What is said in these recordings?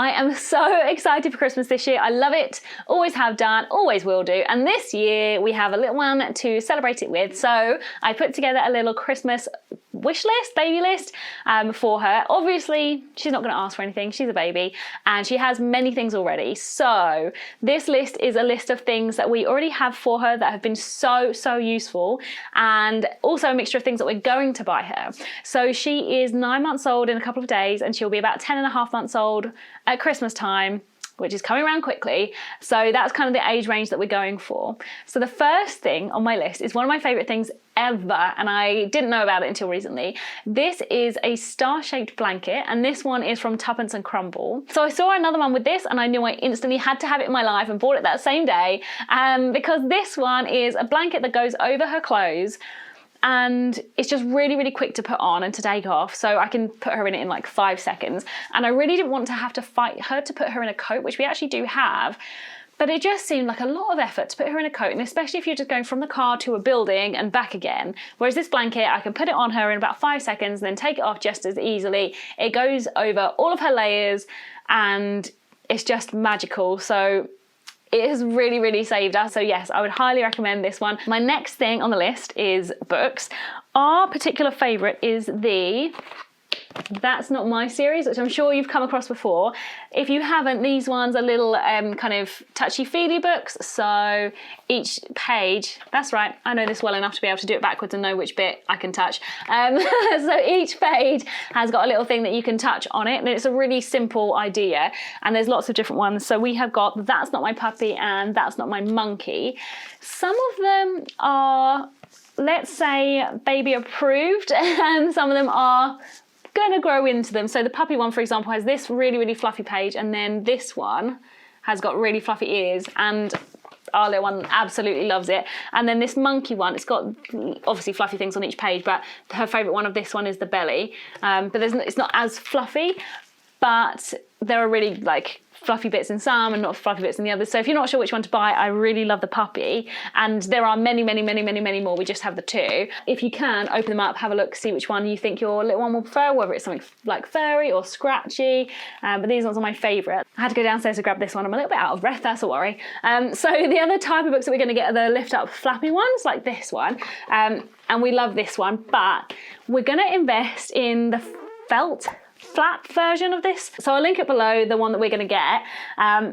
I am so excited for Christmas this year. I love it, always have done, always will do. And this year we have a little one to celebrate it with. So I put together a little Christmas wish list, baby list for her. Obviously, she's not going to ask for anything. She's a baby and she has many things already. So this list is a list of things that we already have for her that have been so useful, and also a mixture of things that we're going to buy her. So she is 9 months old in a couple of days, and she'll be about 10.5 months old at Christmas time, which is coming around quickly. So that's kind of the age range that we're going for. So the first thing on my list is one of my favorite things ever, and I didn't know about it until recently. This is a star-shaped blanket, and this one is from Tuppence and Crumble. So I saw another one with this and I knew I instantly had to have it in my life and bought it that same day, because this one is a blanket that goes over her clothes, and it's just really quick to put on and to take off, so I can put her in it in like 5 seconds. And I really didn't want to have to fight her to put her in a coat, which we actually do have, but it just seemed like a lot of effort to put her in a coat, and especially if you're just going from the car to a building and back again. Whereas this blanket, I can put it on her in about 5 seconds and then take it off just as easily. It goes over all of her layers and it's just magical. So it has really saved us. So yes, I would highly recommend this one. My next thing on the list is books. Our particular favourite is the That's Not My series, which I'm sure you've come across before. If you haven't, these ones are little kind of touchy-feely books. So each page, that's right, I know this well enough to be able to do it backwards and know which bit I can touch. So each page has got a little thing that you can touch on it, and it's a really simple idea, and there's lots of different ones. So we have got That's Not My Puppy and That's Not My Monkey. Some of them are, let's say, baby approved, and some of them are going to grow into them. So the puppy one, for example, has this really fluffy page, and then this one has got really fluffy ears, and our little one absolutely loves it. And then this monkey one, it's got obviously fluffy things on each page, but her favourite one of this one is the belly. But it's not as fluffy, but there are really like fluffy bits in some and not fluffy bits in the others. So if you're not sure which one to buy, I really love the puppy, and there are many more. We just have the two. If you can, open them up, have a look, see which one you think your little one will prefer, whether it's something like furry or scratchy, but these ones are my favourite. I had to go downstairs to grab this one. I'm a little bit out of breath, that's a worry. So the other type of books that we're going to get are the lift up flappy ones, like this one, and we love this one, but we're going to invest in the felt flat version of this. So I'll link it below, the one that we're going to get,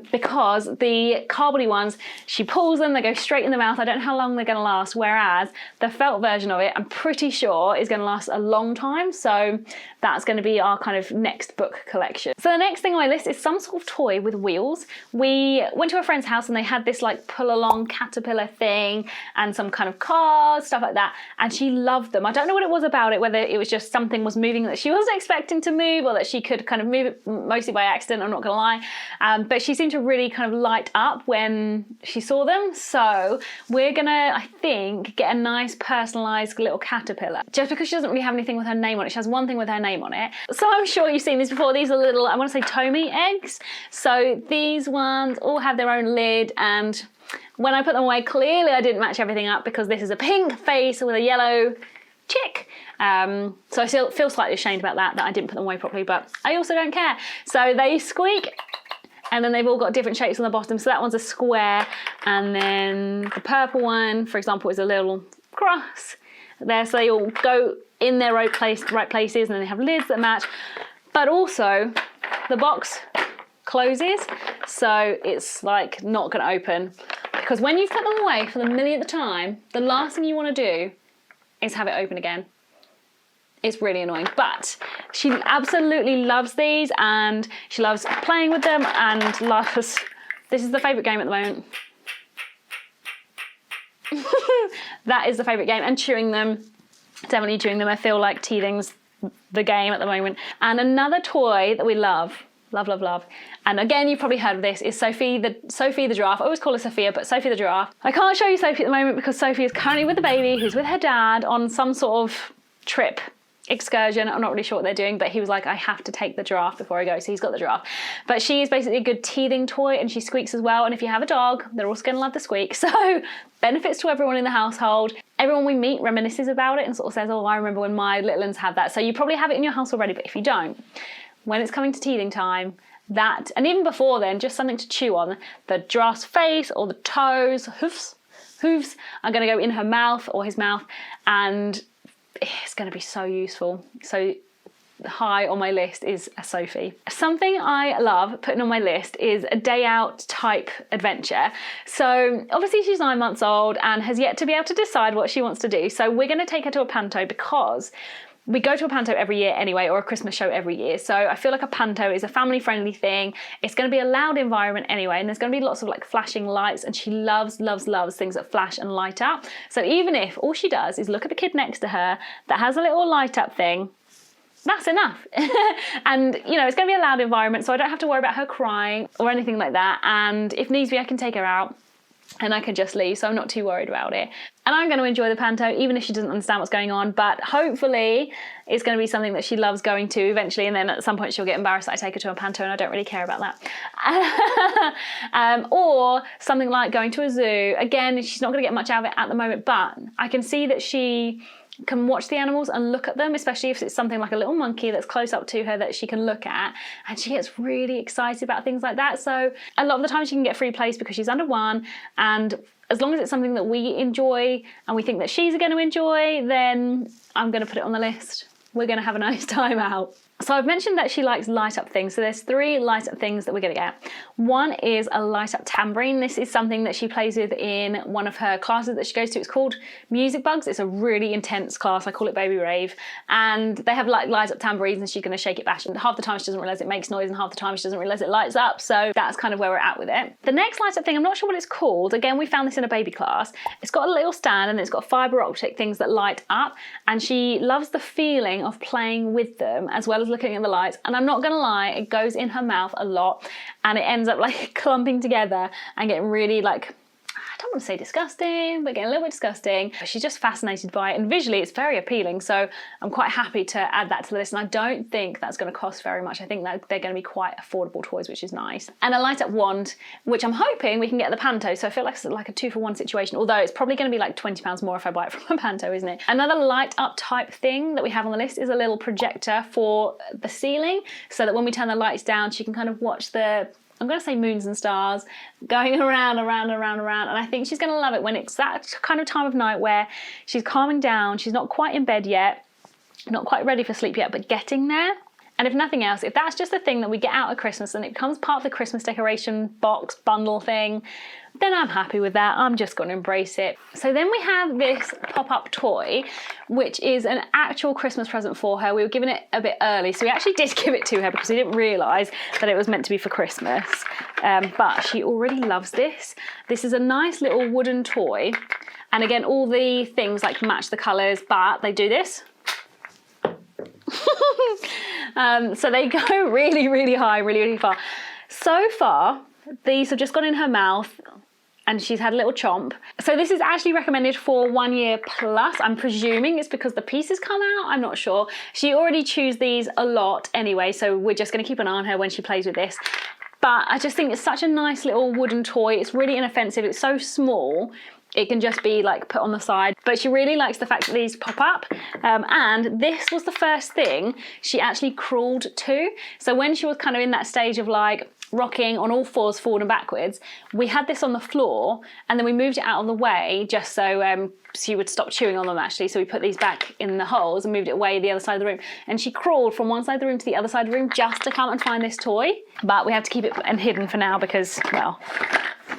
because the cardboardy ones, she pulls them, they go straight in the mouth. I don't know how long they're going to last, whereas the felt version of it, I'm pretty sure is going to last a long time. So that's going to be our kind of next book collection. So the next thing on my list is some sort of toy with wheels. We went to a friend's house and they had this like pull along caterpillar thing and some kind of cars, stuff like that, and she loved them. I don't know what it was about it, whether it was just something was moving that she wasn't expecting to move, or that she could kind of move it mostly by accident, I'm not gonna lie, but she seemed to really kind of light up when she saw them. So we're gonna, I think, get a nice personalised little caterpillar, just because she doesn't really have anything with her name on it. She has one thing with her name on it. So I'm sure you've seen these before. These are little, I want to say TOMY eggs. So these ones all have their own lid, and when I put them away, clearly I didn't match everything up, because this is a pink face with a yellow chick. So I still feel slightly ashamed about that I didn't put them away properly, but I also don't care. So they squeak, and then they've all got different shapes on the bottom. So that one's a square, and then the purple one, for example, is a little cross there. So they all go in their right places, and then they have lids that match. But also the box closes, so it's like not going to open, because when you've put them away for the millionth time, the last thing you want to do is have it open again. It's really annoying, but she absolutely loves these, and she loves playing with them, and loves, this is the favourite game at the moment. That is the favourite game, and chewing them, definitely chewing them. I feel like teething's the game at the moment. And another toy that we love, and again you've probably heard of this, is Sophie the giraffe. I always call her Sophia, but Sophie the giraffe. I can't show you Sophie at the moment because Sophie is currently with the baby, who's with her dad on some sort of trip, excursion. I'm not really sure what they're doing, but he was like, I have to take the giraffe before I go, so he's got the giraffe. But she is basically a good teething toy, and she squeaks as well, and if you have a dog, they're also going to love the squeak. So benefits to everyone in the household. Everyone we meet reminisces about it and sort of says, oh, I remember when my little ones had that. So you probably have it in your house already, but if you don't, when it's coming to teething time that, and even before then, just something to chew on. The giraffe's face or the toes, hooves are going to go in her mouth or his mouth, and it's going to be so useful. So high on my list is a Sophie. Something I love putting on my list is a day out type adventure. So obviously she's 9 months old and has yet to be able to decide what she wants to do. So we're going to take her to a panto because we go to a panto every year anyway, or a Christmas show every year. So I feel like a panto is a family friendly thing. It's going to be a loud environment anyway, and there's going to be lots of like flashing lights, and she loves things that flash and light up. So even if all she does is look at the kid next to her that has a little light up thing, that's enough. And you know, it's going to be a loud environment, so I don't have to worry about her crying or anything like that. And if needs be, I can take her out and I can just leave, so I'm not too worried about it. And I'm going to enjoy the panto even if she doesn't understand what's going on, but hopefully it's going to be something that she loves going to eventually, and then at some point she'll get embarrassed that I take her to a panto, and I don't really care about that. Or something like going to a zoo. Again, she's not going to get much out of it at the moment, but I can see that she can watch the animals and look at them, especially if it's something like a little monkey that's close up to her that she can look at, and she gets really excited about things like that. So a lot of the time she can get free place because she's under 1, and as long as it's something that we enjoy and we think that she's going to enjoy, then I'm going to put it on the list. We're going to have a nice time out. So I've mentioned that she likes light up things. So there's 3 light up things that we're going to get. One is a light up tambourine. This is something that she plays with in one of her classes that she goes to. It's called Music Bugs. It's a really intense class. I call it Baby Rave. And they have like light up tambourines, and she's going to shake it bash. And half the time she doesn't realise it makes noise, and half the time she doesn't realise it lights up. So that's kind of where we're at with it. The next light up thing, I'm not sure what it's called. Again, we found this in a baby class. It's got a little stand and it's got fibre optic things that light up. And she loves the feeling of playing with them as well as looking at the lights. And I'm not gonna lie, it goes in her mouth a lot and it ends up like clumping together and getting really like, I don't want to say disgusting, but getting a little bit disgusting. She's just fascinated by it, and visually it's very appealing, so I'm quite happy to add that to the list, and I don't think that's going to cost very much. I think that they're going to be quite affordable toys, which is nice. And a light up wand, which I'm hoping we can get at the panto, so I feel like it's like a 2-for-1 situation, although it's probably going to be like £20 more if I buy it from a panto, isn't it? Another light up type thing that we have on the list is a little projector for the ceiling, so that when we turn the lights down she can kind of watch the, I'm going to say moons and stars going around, and I think she's going to love it when it's that kind of time of night where she's calming down, she's not quite in bed yet, not quite ready for sleep yet, but getting there. And if nothing else, if that's just a thing that we get out at Christmas and it becomes part of the Christmas decoration box bundle thing, then I'm happy with that. I'm just going to embrace it. So then we have this pop-up toy, which is an actual Christmas present for her. We were given it a bit early, so we actually did give it to her because we didn't realise that it was meant to be for Christmas. But she already loves this. This is a nice little wooden toy. And again, all the things like match the colours, but they do this. So they go really, really high, really, really far. So far, these have just gone in her mouth and she's had a little chomp. So this is actually recommended for 1 year plus. I'm presuming it's because the pieces come out, I'm not sure. She already chews these a lot anyway, so we're just gonna keep an eye on her when she plays with this. But I just think it's such a nice little wooden toy. It's really inoffensive, it's so small. It can just be like put on the side, but she really likes the fact that these pop up. And this was the first thing she actually crawled to. So when she was kind of in that stage of like rocking on all fours forward and backwards, we had this on the floor and then we moved it out of the way just so she would stop chewing on them actually. So we put these back in the holes and moved it away the other side of the room. And she crawled from one side of the room to the other side of the room just to come and find this toy. But we have to keep it hidden for now because, well,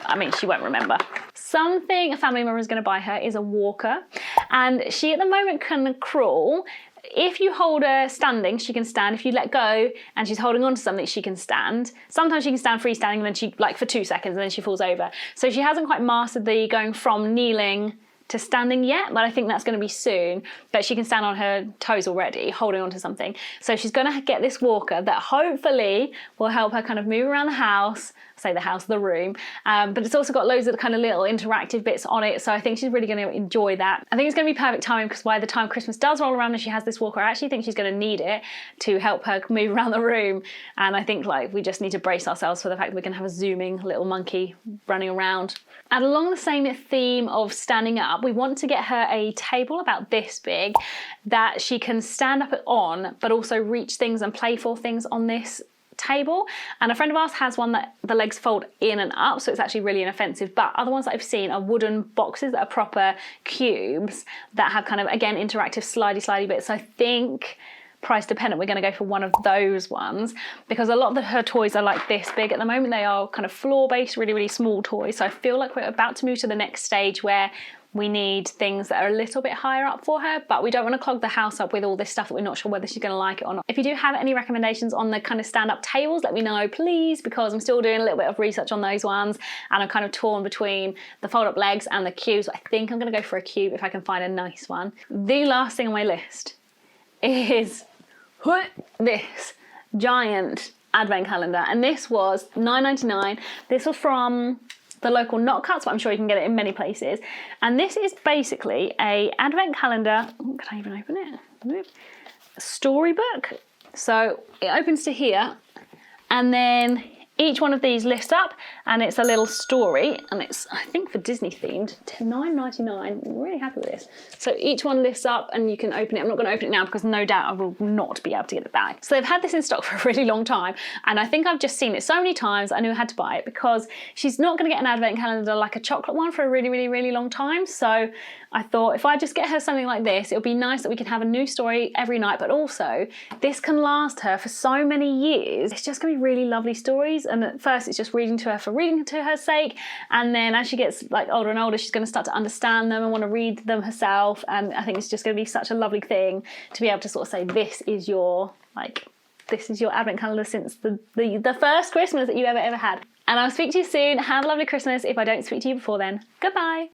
I mean, she won't remember. Something a family member is going to buy her is a walker. And she at the moment can crawl. If you hold her standing, she can stand. If you let go and she's holding on to something, she can stand. Sometimes she can stand freestanding and then she, like for 2 seconds, and then she falls over. So she hasn't quite mastered the going from kneeling to standing yet, but I think that's going to be soon. But she can stand on her toes already, holding on to something. So she's going to get this walker that hopefully will help her kind of move around the house, say the house, the room, but it's also got loads of kind of little interactive bits on it, so I think she's really going to enjoy that. I think it's going to be perfect timing because by the time Christmas does roll around and she has this walker, I actually think she's going to need it to help her move around the room, and I think like we just need to brace ourselves for the fact that we can have a zooming little monkey running around. And along the same theme of standing up, we want to get her a table about this big that she can stand up on, but also reach things and play for things on this table, and a friend of ours has one that the legs fold in and up, so it's actually really inoffensive. But other ones that I've seen are wooden boxes that are proper cubes that have kind of, again, interactive slidey bits. So I think, price dependent, we're going to go for one of those ones, because a lot of her toys are like this big at the moment. They are kind of floor based, really small toys. So I feel like we're about to move to the next stage where we need things that are a little bit higher up for her, but we don't want to clog the house up with all this stuff that we're not sure whether she's going to like it or not. If you do have any recommendations on the kind of stand-up tables, let me know, please, because I'm still doing a little bit of research on those ones, and I'm kind of torn between the fold-up legs and the cubes. I think I'm going to go for a cube if I can find a nice one. The last thing on my list is this giant advent calendar, and this was $9.99. This was from the local Not Cuts, but I'm sure you can get it in many places. And this is basically a advent calendar. Oh, can I even open it? Storybook. So it opens to here, and then each one of these lifts up, and it's a little story, and it's, I think, for Disney themed. $9.99. I'm really happy with this. So each one lifts up and you can open it. I'm not going to open it now because no doubt I will not be able to get it back. So they've had this in stock for a really long time, and I think I've just seen it so many times I knew I had to buy it, because she's not going to get an advent calendar like a chocolate one for a really long time. So I thought if I just get her something like this, it'll be nice that we can have a new story every night, but also this can last her for so many years. It's just going to be really lovely stories, and at first it's just reading to her for reading to her sake, and then as she gets like older and older, she's going to start to understand them and want to read them herself, and I think it's just going to be such a lovely thing to be able to sort of say, this is your advent calendar since the first Christmas that you ever had. And I'll speak to you soon. Have a lovely Christmas if I don't speak to you before then. Goodbye.